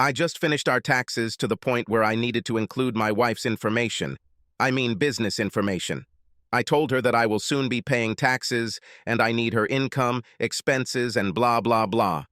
I just finished our taxes to the point where I needed to include my wife's information. I mean business information. I told her that I will soon be paying taxes and I need her income, expenses, and blah, blah, blah.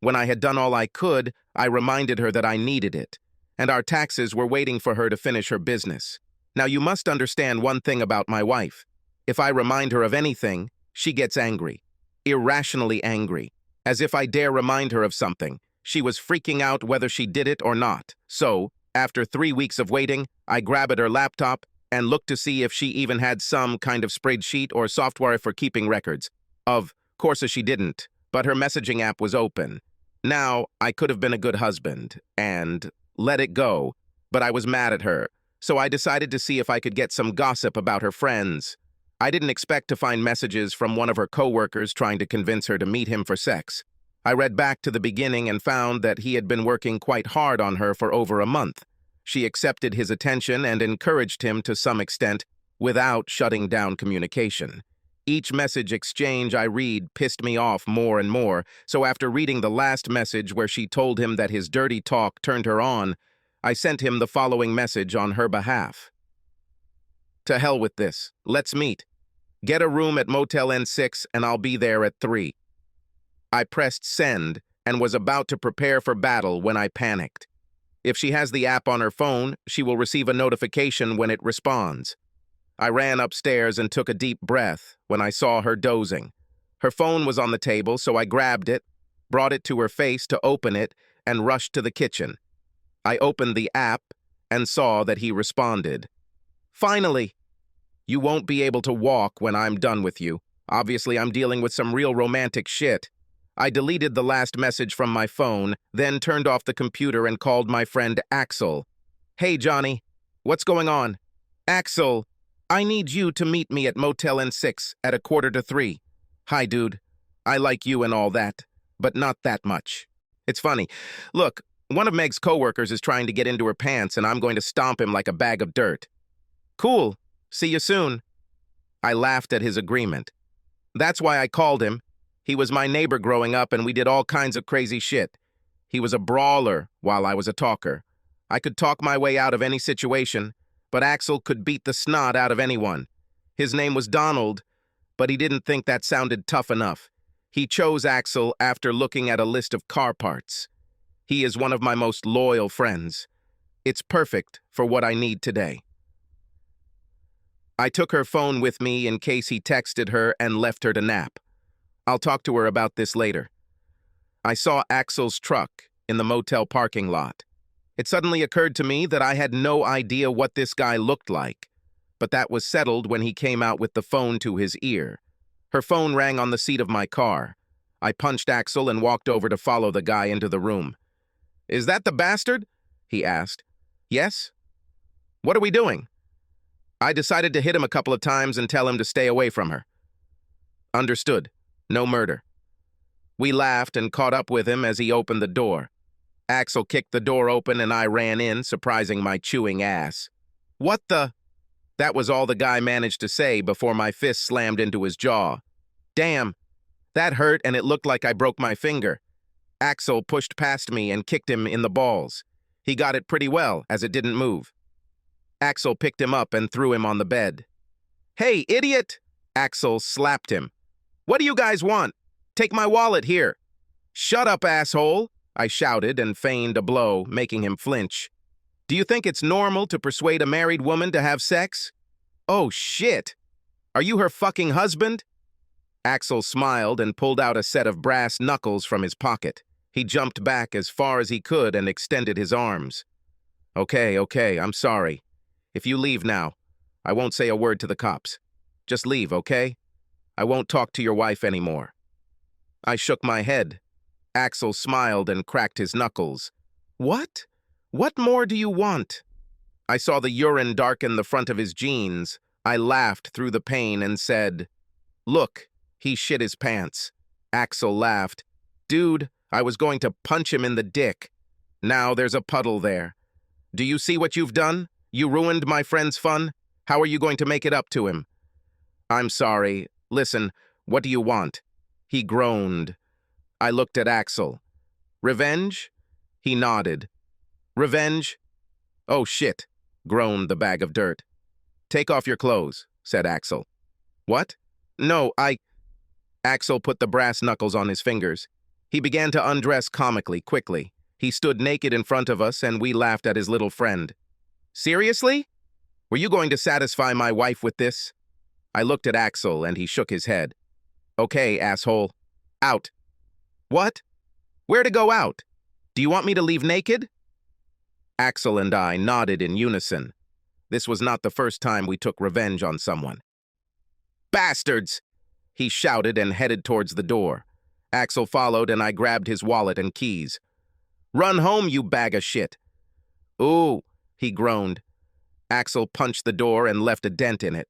When I had done all I could, I reminded her that I needed it, and our taxes were waiting for her to finish her business. Now you must understand one thing about my wife. If I remind her of anything, she gets angry. Irrationally angry. As if I dare remind her of something. She was freaking out whether she did it or not. So, after 3 weeks of waiting, I grabbed her laptop and looked to see if she even had some kind of spreadsheet or software for keeping records. Of course she didn't, but her messaging app was open. Now, I could have been a good husband and let it go, but I was mad at her, so I decided to see if I could get some gossip about her friends. I didn't expect to find messages from one of her coworkers trying to convince her to meet him for sex. I read back to the beginning and found that he had been working quite hard on her for over a month. She accepted his attention and encouraged him to some extent without shutting down communication. Each message exchange I read pissed me off more and more, so after reading the last message where she told him that his dirty talk turned her on, I sent him the following message on her behalf. To hell with this. Let's meet. Get a room at Motel N6 and I'll be there at 3. I pressed send and was about to prepare for battle when I panicked. If she has the app on her phone, she will receive a notification when it responds. I ran upstairs and took a deep breath when I saw her dozing. Her phone was on the table, so I grabbed it, brought it to her face to open it, and rushed to the kitchen. I opened the app and saw that he responded. Finally! You won't be able to walk when I'm done with you. Obviously, I'm dealing with some real romantic shit. I deleted the last message from my phone, then turned off the computer and called my friend Axel. Hey, Johnny. What's going on? Axel, I need you to meet me at Motel N6 at 2:45. Hi, dude. I like you and all that, but not that much. It's funny. Look, one of Meg's coworkers is trying to get into her pants and I'm going to stomp him like a bag of dirt. Cool. See you soon. I laughed at his agreement. That's why I called him. He was my neighbor growing up and we did all kinds of crazy shit. He was a brawler while I was a talker. I could talk my way out of any situation, but Axel could beat the snot out of anyone. His name was Donald, but he didn't think that sounded tough enough. He chose Axel after looking at a list of car parts. He is one of my most loyal friends. It's perfect for what I need today. I took her phone with me in case he texted her and left her to nap. I'll talk to her about this later. I saw Axel's truck in the motel parking lot. It suddenly occurred to me that I had no idea what this guy looked like, but that was settled when he came out with the phone to his ear. Her phone rang on the seat of my car. I punched Axel and walked over to follow the guy into the room. Is that the bastard? He asked. Yes. What are we doing? I decided to hit him a couple of times and tell him to stay away from her. Understood. No murder. We laughed and caught up with him as he opened the door. Axel kicked the door open and I ran in, surprising my chewing ass. What the? That was all the guy managed to say before my fist slammed into his jaw. Damn, that hurt and it looked like I broke my finger. Axel pushed past me and kicked him in the balls. He got it pretty well, as it didn't move. Axel picked him up and threw him on the bed. Hey, idiot! Axel slapped him. What do you guys want? Take my wallet here. Shut up, asshole! I shouted and feigned a blow, making him flinch. Do you think it's normal to persuade a married woman to have sex? Oh, shit! Are you her fucking husband? Axel smiled and pulled out a set of brass knuckles from his pocket. He jumped back as far as he could and extended his arms. Okay, I'm sorry. If you leave now, I won't say a word to the cops. Just leave, okay? I won't talk to your wife anymore. I shook my head. Axel smiled and cracked his knuckles. What? What more do you want? I saw the urine darken the front of his jeans. I laughed through the pain and said, Look, he shit his pants. Axel laughed. Dude, I was going to punch him in the dick. Now there's a puddle there. Do you see what you've done? You ruined my friend's fun. How are you going to make it up to him? I'm sorry. Listen, what do you want? He groaned. I looked at Axel. Revenge? He nodded. Revenge? Oh shit, groaned the bag of dirt. Take off your clothes, said Axel. What? No, Axel put the brass knuckles on his fingers. He began to undress comically, quickly. He stood naked in front of us, and we laughed at his little friend. Seriously? Were you going to satisfy my wife with this? I looked at Axel, and he shook his head. Okay, asshole. Out. What? Where to go out? Do you want me to leave naked? Axel and I nodded in unison. This was not the first time we took revenge on someone. Bastards! He shouted and headed towards the door. Axel followed, and I grabbed his wallet and keys. Run home, you bag of shit! Ooh, he groaned. Axel punched the door and left a dent in it.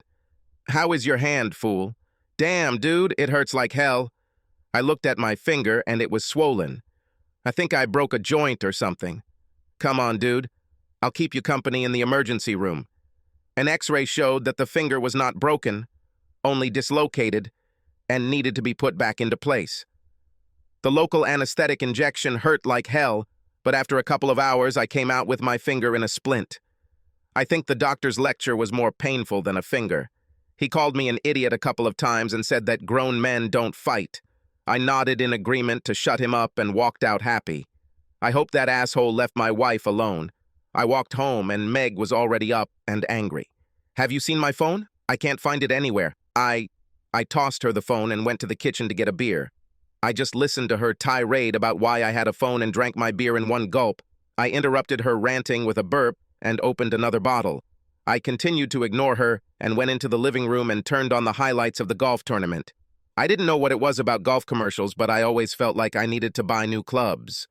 How is your hand, fool? Damn, dude, it hurts like hell. I looked at my finger, and it was swollen. I think I broke a joint or something. Come on, dude. I'll keep you company in the emergency room. An X-ray showed that the finger was not broken, only dislocated, and needed to be put back into place. The local anesthetic injection hurt like hell, but after a couple of hours, I came out with my finger in a splint. I think the doctor's lecture was more painful than a finger. He called me an idiot a couple of times and said that grown men don't fight. I nodded in agreement to shut him up and walked out happy. I hope that asshole left my wife alone. I walked home and Meg was already up and angry. Have you seen my phone? I can't find it anywhere. I tossed her the phone and went to the kitchen to get a beer. I just listened to her tirade about why I had a phone and drank my beer in one gulp. I interrupted her ranting with a burp and opened another bottle. I continued to ignore her and went into the living room and turned on the highlights of the golf tournament. I didn't know what it was about golf commercials, but I always felt like I needed to buy new clubs.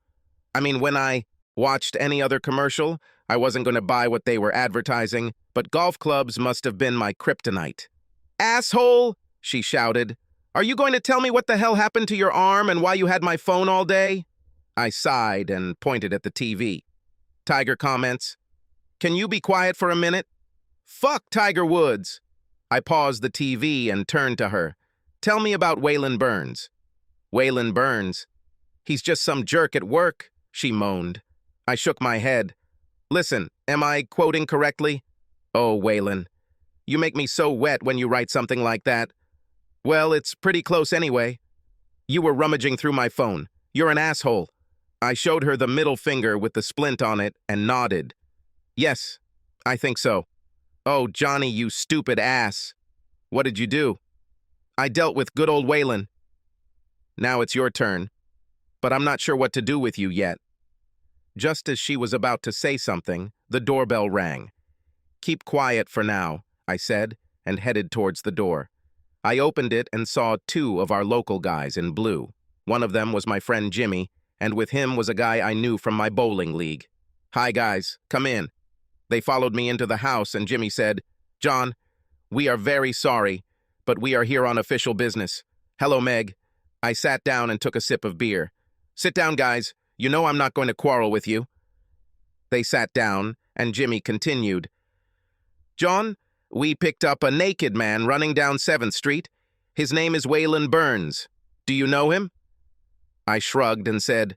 I mean, when I watched any other commercial, I wasn't going to buy what they were advertising, but golf clubs must have been my kryptonite. Asshole, she shouted. Are you going to tell me what the hell happened to your arm and why you had my phone all day? I sighed and pointed at the TV. Tiger comments, Can you be quiet for a minute? Fuck Tiger Woods. I paused the TV and turned to her. Tell me about Waylon Burns. Waylon Burns? He's just some jerk at work, she moaned. I shook my head. Listen, am I quoting correctly? Oh, Waylon, you make me so wet when you write something like that. Well, it's pretty close anyway. You were rummaging through my phone. You're an asshole. I showed her the middle finger with the splint on it and nodded. Yes, I think so. Oh, Johnny, you stupid ass. What did you do? I dealt with good old Waylon. Now it's your turn, but I'm not sure what to do with you yet. Just as she was about to say something, the doorbell rang. Keep quiet for now, I said, and headed towards the door. I opened it and saw two of our local guys in blue. One of them was my friend Jimmy, and with him was a guy I knew from my bowling league. Hi, guys, come in. They followed me into the house, and Jimmy said, John, we are very sorry, but we are here on official business. Hello, Meg. I sat down and took a sip of beer. Sit down, guys. You know I'm not going to quarrel with you. They sat down, and Jimmy continued. John, we picked up a naked man running down 7th Street. His name is Waylon Burns. Do you know him? I shrugged and said,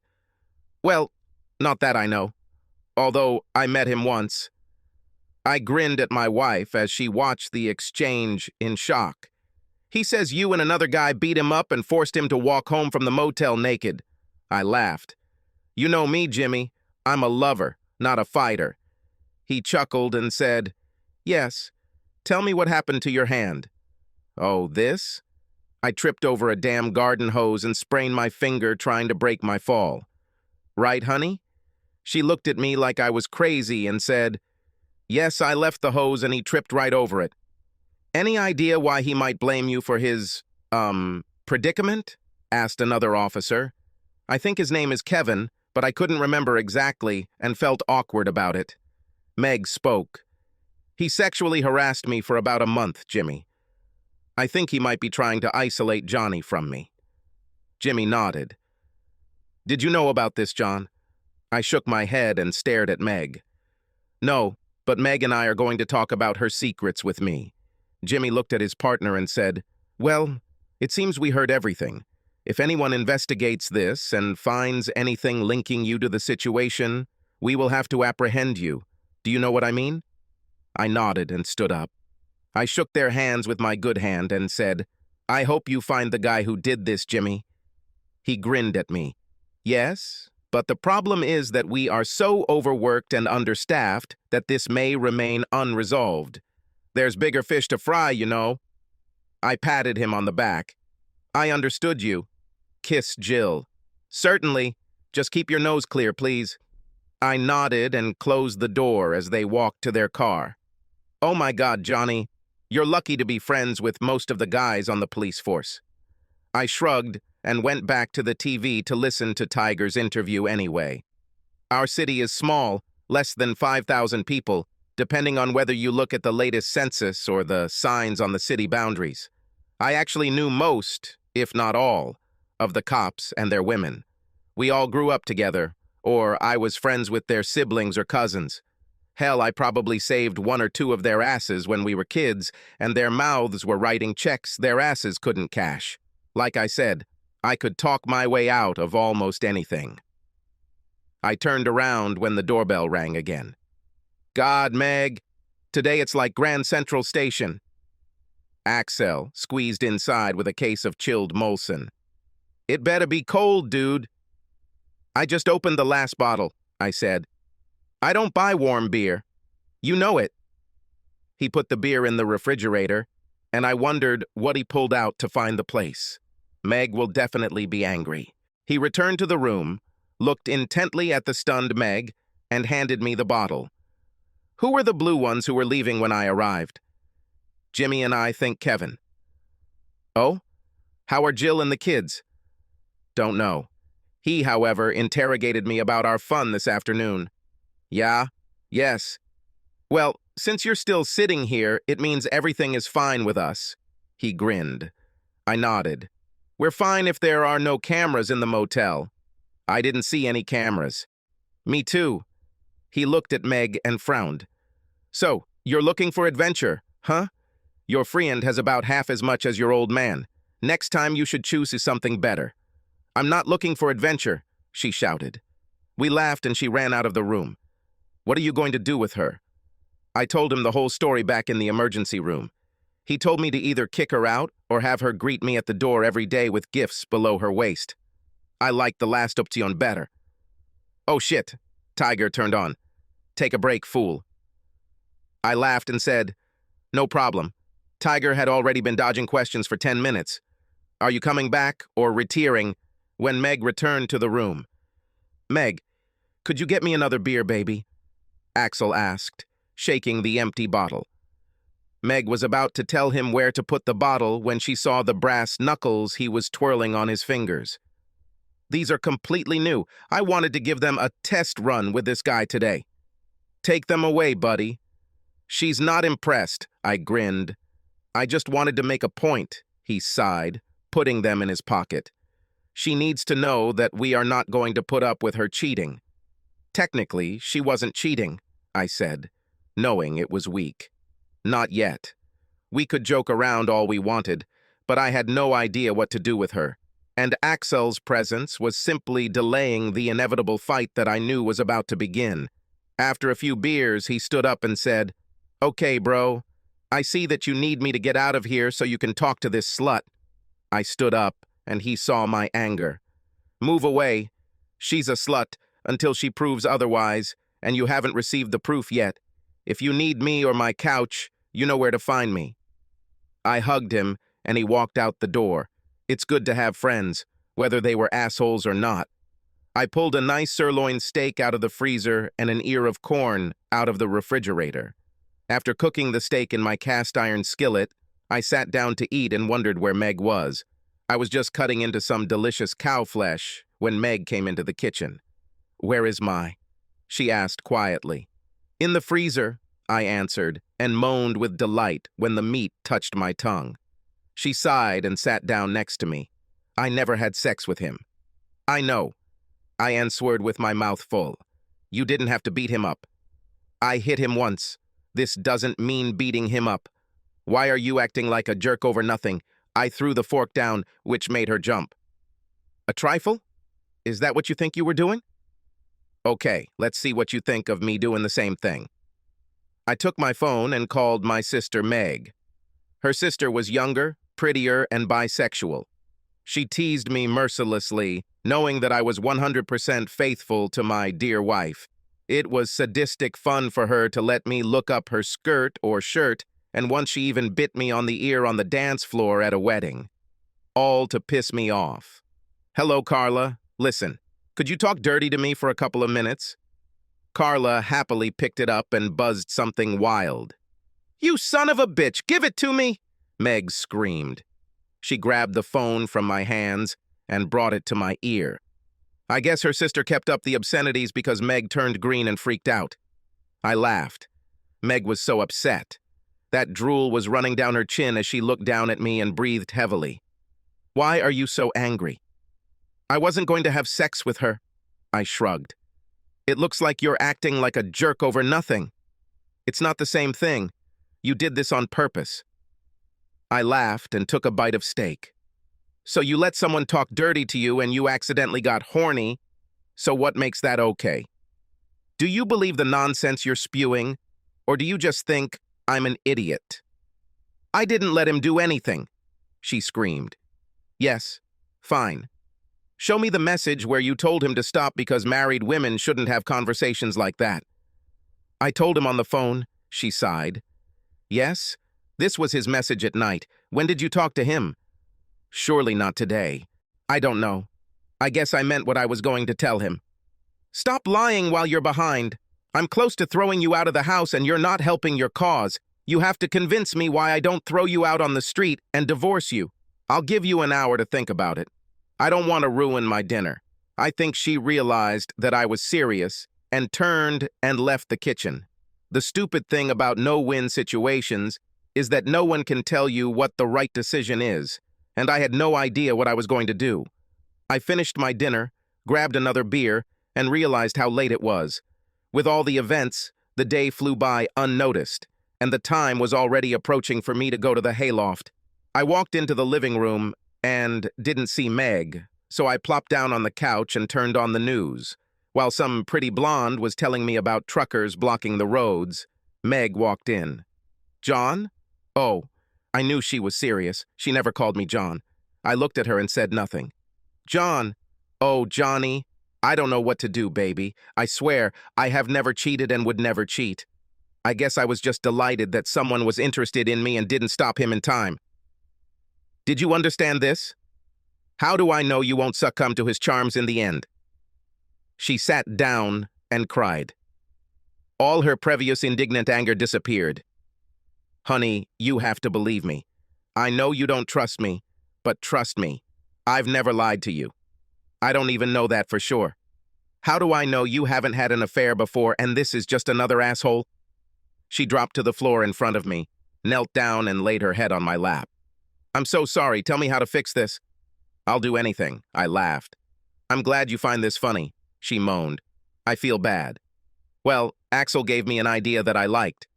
Well, not that I know, although I met him once. I grinned at my wife as she watched the exchange in shock. He says you and another guy beat him up and forced him to walk home from the motel naked. I laughed. You know me, Jimmy. I'm a lover, not a fighter. He chuckled and said, Yes. Tell me what happened to your hand. Oh, this? I tripped over a damn garden hose and sprained my finger trying to break my fall. Right, honey? She looked at me like I was crazy and said, Yes, I left the hose and he tripped right over it. Any idea why he might blame you for his, predicament? Asked another officer. I think his name is Kevin, but I couldn't remember exactly and felt awkward about it. Meg spoke. He sexually harassed me for about a month, Jimmy. I think he might be trying to isolate Johnny from me. Jimmy nodded. Did you know about this, John? I shook my head and stared at Meg. No, but Meg and I are going to talk about her secrets with me. Jimmy looked at his partner and said, Well, it seems we heard everything. If anyone investigates this and finds anything linking you to the situation, we will have to apprehend you. Do you know what I mean? I nodded and stood up. I shook their hands with my good hand and said, I hope you find the guy who did this, Jimmy. He grinned at me. Yes, but the problem is that we are so overworked and understaffed that this may remain unresolved. There's bigger fish to fry, you know. I patted him on the back. I understood you. Kiss Jill. Certainly. Just keep your nose clear, please. I nodded and closed the door as they walked to their car. Oh my God, Johnny. You're lucky to be friends with most of the guys on the police force. I shrugged and went back to the TV to listen to Tiger's interview anyway. Our city is small, less than 5,000 people, depending on whether you look at the latest census or the signs on the city boundaries. I actually knew most, if not all, of the cops and their women. We all grew up together, or I was friends with their siblings or cousins. Hell, I probably saved one or two of their asses when we were kids, and their mouths were writing checks their asses couldn't cash. Like I said, I could talk my way out of almost anything. I turned around when the doorbell rang again. God, Meg, today it's like Grand Central Station. Axel squeezed inside with a case of chilled Molson. It better be cold, dude. I just opened the last bottle, I said. I don't buy warm beer. You know it. He put the beer in the refrigerator, and I wondered what he pulled out to find the place. Meg will definitely be angry. He returned to the room, looked intently at the stunned Meg, and handed me the bottle. Who were the blue ones who were leaving when I arrived? Jimmy and I think Kevin. Oh? How are Jill and the kids? Don't know. He, however, interrogated me about our fun this afternoon. Yeah? Yes. Well, since you're still sitting here, it means everything is fine with us. He grinned. I nodded. We're fine if there are no cameras in the motel. I didn't see any cameras. Me too. He looked at Meg and frowned. So, you're looking for adventure, huh? Your friend has about half as much as your old man. Next time you should choose something better. I'm not looking for adventure, she shouted. We laughed and she ran out of the room. What are you going to do with her? I told him the whole story back in the emergency room. He told me to either kick her out or have her greet me at the door every day with gifts below her waist. I liked the last option better. Oh shit, Tiger turned on. Take a break, fool. I laughed and said, no problem. Tiger had already been dodging questions for 10 minutes. Are you coming back or retiring? When Meg returned to the room. Meg, could you get me another beer, baby? Axel asked, shaking the empty bottle. Meg was about to tell him where to put the bottle when she saw the brass knuckles he was twirling on his fingers. These are completely new. I wanted to give them a test run with this guy today. Take them away, buddy. She's not impressed, I grinned. I just wanted to make a point, he sighed, putting them in his pocket. She needs to know that we are not going to put up with her cheating. Technically, she wasn't cheating, I said, knowing it was weak. Not yet. We could joke around all we wanted, but I had no idea what to do with her, and Axel's presence was simply delaying the inevitable fight that I knew was about to begin. After a few beers, he stood up and said, Okay, bro, I see that you need me to get out of here so you can talk to this slut. I stood up, and he saw my anger. Move away. She's a slut until she proves otherwise, and you haven't received the proof yet. If you need me or my couch, you know where to find me. I hugged him, and he walked out the door. It's good to have friends, whether they were assholes or not. I pulled a nice sirloin steak out of the freezer and an ear of corn out of the refrigerator. After cooking the steak in my cast-iron skillet, I sat down to eat and wondered where Meg was. I was just cutting into some delicious cow flesh when Meg came into the kitchen. Where is my? She asked quietly. In the freezer, I answered, and moaned with delight when the meat touched my tongue. She sighed and sat down next to me. I never had sex with him. I know, I answered with my mouth full. You didn't have to beat him up. I hit him once. This doesn't mean beating him up. Why are you acting like a jerk over nothing? I threw the fork down, which made her jump. A trifle? Is that what you think you were doing? Okay, let's see what you think of me doing the same thing. I took my phone and called my sister Meg. Her sister was younger, prettier, and bisexual. She teased me mercilessly, knowing that I was 100% faithful to my dear wife. It was sadistic fun for her to let me look up her skirt or shirt, and once she even bit me on the ear on the dance floor at a wedding. All to piss me off. Hello, Carla. Listen, could you talk dirty to me for a couple of minutes? Carla happily picked it up and buzzed something wild. You son of a bitch, give it to me! Meg screamed. She grabbed the phone from my hands and brought it to my ear. I guess her sister kept up the obscenities because Meg turned green and freaked out. I laughed. Meg was so upset. That drool was running down her chin as she looked down at me and breathed heavily. Why are you so angry? I wasn't going to have sex with her. I shrugged. It looks like you're acting like a jerk over nothing. It's not the same thing. You did this on purpose. I laughed and took a bite of steak. So you let someone talk dirty to you and you accidentally got horny, so what makes that okay? Do you believe the nonsense you're spewing, or do you just think I'm an idiot? I didn't let him do anything, she screamed. Yes, fine. Show me the message where you told him to stop because married women shouldn't have conversations like that. I told him on the phone, she sighed. Yes, this was his message at night. When did you talk to him? Surely not today. I don't know. I guess I meant what I was going to tell him. Stop lying while you're behind. I'm close to throwing you out of the house and you're not helping your cause. You have to convince me why I don't throw you out on the street and divorce you. I'll give you an hour to think about it. I don't want to ruin my dinner. I think she realized that I was serious and turned and left the kitchen. The stupid thing about no-win situations is that no one can tell you what the right decision is, and I had no idea what I was going to do. I finished my dinner, grabbed another beer, and realized how late it was. With all the events, the day flew by unnoticed, and the time was already approaching for me to go to the hayloft. I walked into the living room and didn't see Meg, so I plopped down on the couch and turned on the news. While some pretty blonde was telling me about truckers blocking the roads, Meg walked in. John? Oh, I knew she was serious. She never called me John. I looked at her and said nothing. John? Oh, Johnny. I don't know what to do, baby. I swear, I have never cheated and would never cheat. I guess I was just delighted that someone was interested in me and didn't stop him in time. Did you understand this? How do I know you won't succumb to his charms in the end? She sat down and cried. All her previous indignant anger disappeared. Honey, you have to believe me. I know you don't trust me, but trust me, I've never lied to you. I don't even know that for sure. How do I know you haven't had an affair before and this is just another asshole? She dropped to the floor in front of me, knelt down and laid her head on my lap. I'm so sorry, tell me how to fix this. I'll do anything, I laughed. I'm glad you find this funny, she moaned. I feel bad. Well, Axel gave me an idea that I liked.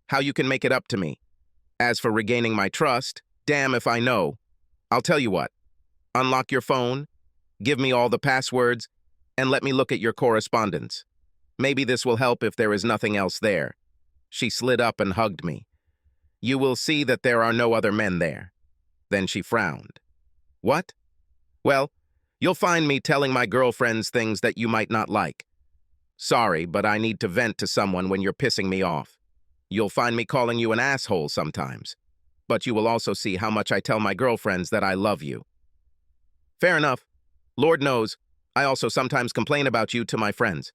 How you can make it up to me. As for regaining my trust, damn if I know. I'll tell you what. Unlock your phone, give me all the passwords, and let me look at your correspondence. Maybe this will help if there is nothing else there. She slid up and hugged me. You will see that there are no other men there. Then she frowned. What? Well, you'll find me telling my girlfriends things that you might not like. Sorry, but I need to vent to someone when you're pissing me off. You'll find me calling you an asshole sometimes. But you will also see how much I tell my girlfriends that I love you. Fair enough. Lord knows, I also sometimes complain about you to my friends.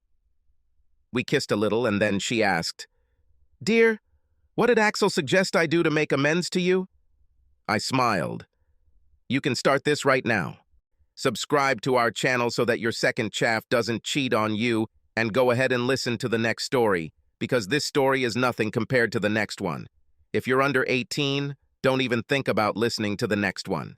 We kissed a little and then she asked, Dear, what did Axel suggest I do to make amends to you? I smiled. You can start this right now. Subscribe to our channel so that your second chaff doesn't cheat on you, and go ahead and listen to the next story, because this story is nothing compared to the next one. If you're under 18, don't even think about listening to the next one.